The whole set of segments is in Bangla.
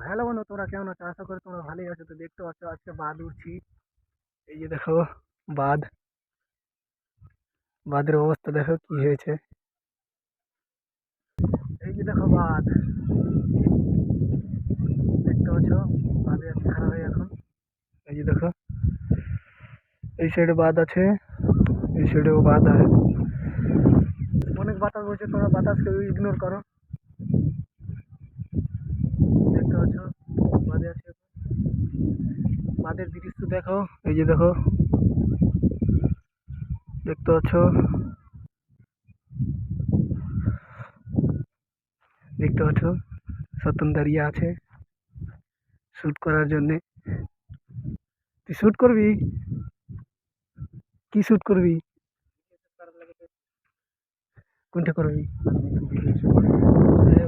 হ্যালো বন্ধু, তোমরা কেমন আছো? আশা করি তোমরা ভালোই আছো। তো দেখতে পাচ্ছ আজকে বাদ উঠছি। এই যে দেখো বাদ, বাদের অবস্থা দেখো কি হয়েছে। এই যে দেখো বাদ, দেখতে পাচ্ছ বাদে আছে খারাপ হয়ে এখন। এই যে দেখো এই সাইডে বাদ আছে, এই সাইডেও বাদ আছে। অনেক বাতাস বলছে, তোমরা বাতাসকে ইগনোর করো। দেখতে পাচ্ছ বাদে আছে, বাদের দৃশ্য দেখো। এই যে দেখো দেখতে পাচ্ছ, দেখতে পাচ্ছ সতন দাঁড়িয়ে আছে শুট করার জন্যে। তুই শুট করবি? কি শুট করবি? কোনটা করবি?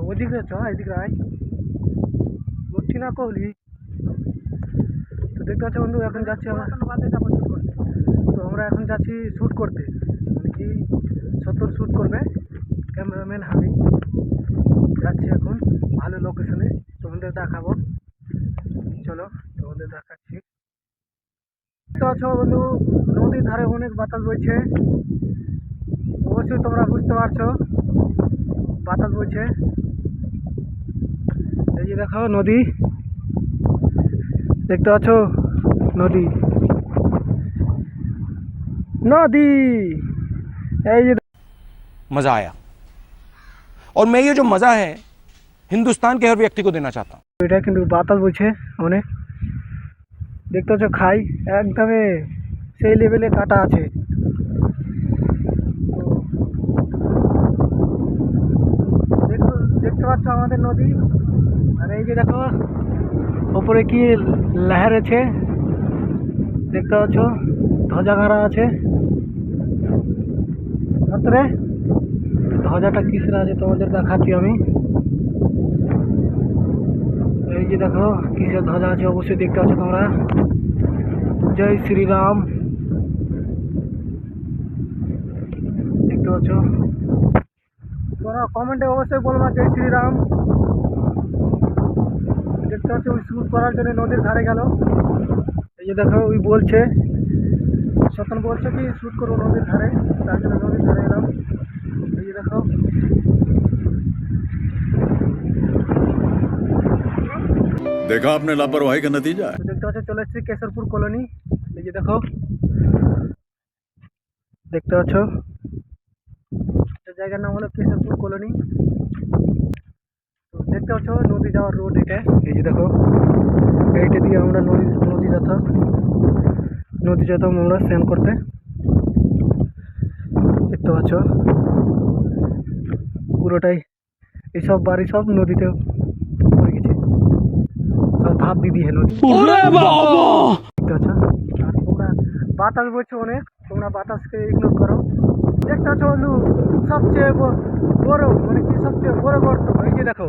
ওদিকে চ, এদিকে আয়, বলছি না কহলি। তো দেখতে পাচ্ছ বন্ধু, এখন যাচ্ছি আমরা। তো আমরা এখন যাচ্ছি শ্যুট করতে, মানে কি সত্তর শ্যুট করবে ক্যামেরাম্যান হানি। যাচ্ছি এখন ভালো লোকেশনে, তোমাদের দেখাবো। চলো তোমাদের দেখাচ্ছি। দেখতে পাচ্ছ বন্ধু, নদীর ধারে অনেক বাতাস বইছে, অবশ্যই তোমরা বুঝতে পারছো বাতাস বইছে। এই যে দেখো নদী, দেখতে পাচ্ছ নদী, নদী। এই যে मजा आया और मैं ये जो मजा है हिंदुस्तान के हर व्यक्ति को देना चाहता हूं। এটা কিন্তু বাতাস বইছে অনেক, দেখতে পাচ্ছ খাই একদমে সেই লেভেলে কাটা আছে। দেখো দেখতে পাচ্ছ আমাদের নদী, আর এই যে দেখো ওপরে কি লহর আছে, দেখতে পাচ্ছ ধ্বজা গাড়া আছে। তারপরে ধ্বজাটা কিসের আছে তোমাদের দেখাচ্ছি আমি। এই যে দেখো কিসের ধ্বজা আছে, অবশ্যই দেখতে পাচ্ছ তোমরা। জয় শ্রীরাম, দেখতে পাচ্ছ। তোমরা কমেন্টে অবশ্যই বলবা জয় শ্রীরাম। দেখতে পাচ্ছ ওই শুট করার জন্য নদীর ধারে গেল। এই যে দেখো ওই বলছে, সতন বলছে কি শুট করবো নদীর ধারে, তার জন্য নদীর ধারে এলাম। এই যে দেখো देखा आपने लापरवाही का नतीजा है। তো দেখতে পাচ্ছ চলে এসেছি কেশরপুর কলোনি। এই যে দেখো দেখতে পাচ্ছ জায়গার নাম হলো কেশরপুর কলোনি। তো দেখতে পাচ্ছ নদী যাওয়ার রোড এটা। এই যে দেখো এইটা দিয়ে আমরা নদী যেতাম আমরা স্নান করতে। দেখতে পাচ্ছ পুরোটাই এইসব বাড়ি সব নদীতে পড়ে গেছে, সব ধাপ দিয়ে দিয়ে নদী। দেখতে পাচ্ছ আর তোমরা বাতাস বইছে অনেক, তোমরা বাতাসকে ইগনোর করো। দেখতে পাচ্ছ বন্ধু সবচেয়ে বড়, মানে কি সবচেয়ে বড় গর্ত। এই যে দেখো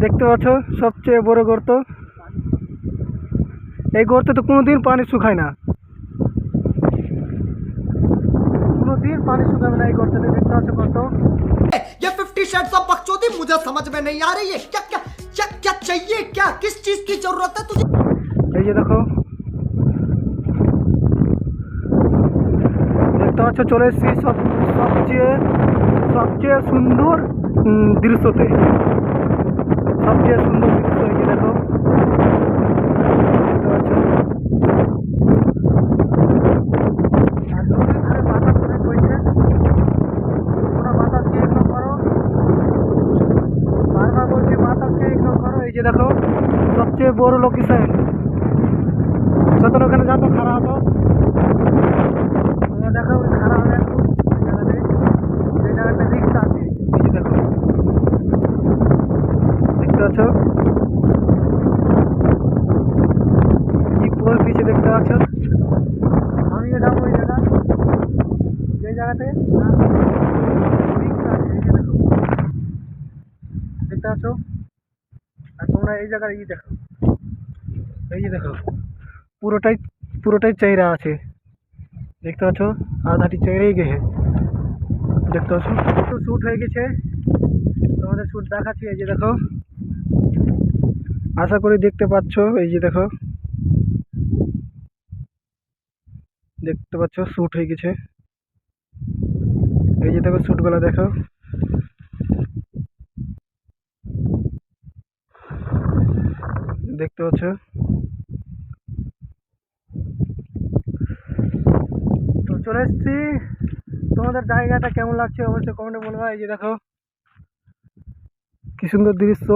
দেখতে পাচ্ছ সবচেয়ে বড় গর্ত। এই গর্তে তো কোনোদিন পানি শুকায় না, কোনোদিন পানি শুকাবে না এই গর্তে। দেখতে পাচ্ছ গর্ত। ये 50 शेड्स ऑफ बकचोदी मुझे समझ में नहीं आ रही है। क्या क्या क्या क्या चाहिए, क्या किस चीज की जरूरत है तुझे? এই যে দেখো দেখতে পাচ্ছ চলে এসেছি সবচেয়ে সুন্দর দৃশ্যতে, সবচেয়ে সুন্দর দৃশ্য। এই যে দেখো দেখতে পাচ্ছ, আর নদীর ধারে বাতাস অনেক বইছে, তোমরা বাতাসকে ইগনোর করো। বারবার বলছি বাতাসকে ইগনোর করো। এই যে দেখো সবচেয়ে বড় লোকেশন। সতন ওখানে যাতো খারাপ হতো, তোমরা দেখো ওই খারাপ হবে একটু ওই জায়গাতে, যে জায়গাটা রিক্স আছে। এই যে দেখো দেখতে পাচ্ছ কি পোল পিছিয়ে, দেখতে পাচ্ছ। আমিও যাবো ওই জায়গা, যে জায়গাতে রিক্স আছে। এই যে দেখো দেখতে পাচ্ছ। আর তোমরা এই জায়গায় দেখো, এই যে দেখো পুরোটাই চাইরা আছে। দেখতে পাচ্ছ আধাটি চাইরেই গেছে। দেখতে পাচ্ছ শ্যুট হয়ে গেছে, তোমাদের শ্যুট দেখাচ্ছি। এই যে দেখো আশা করি দেখতে পাচ্ছ, এই যে দেখো, দেখতে পাচ্ছ শ্যুট হয়ে গেছে। এই যে দেখো শ্যুটগুলো দেখো, দেখতে পাচ্ছ। তো চলে এসছি, তোমাদের জায়গাটা কেমন লাগছে অবশ্যই কমেন্টে বলবা। এই যে দেখো কি সুন্দর দৃশ্য।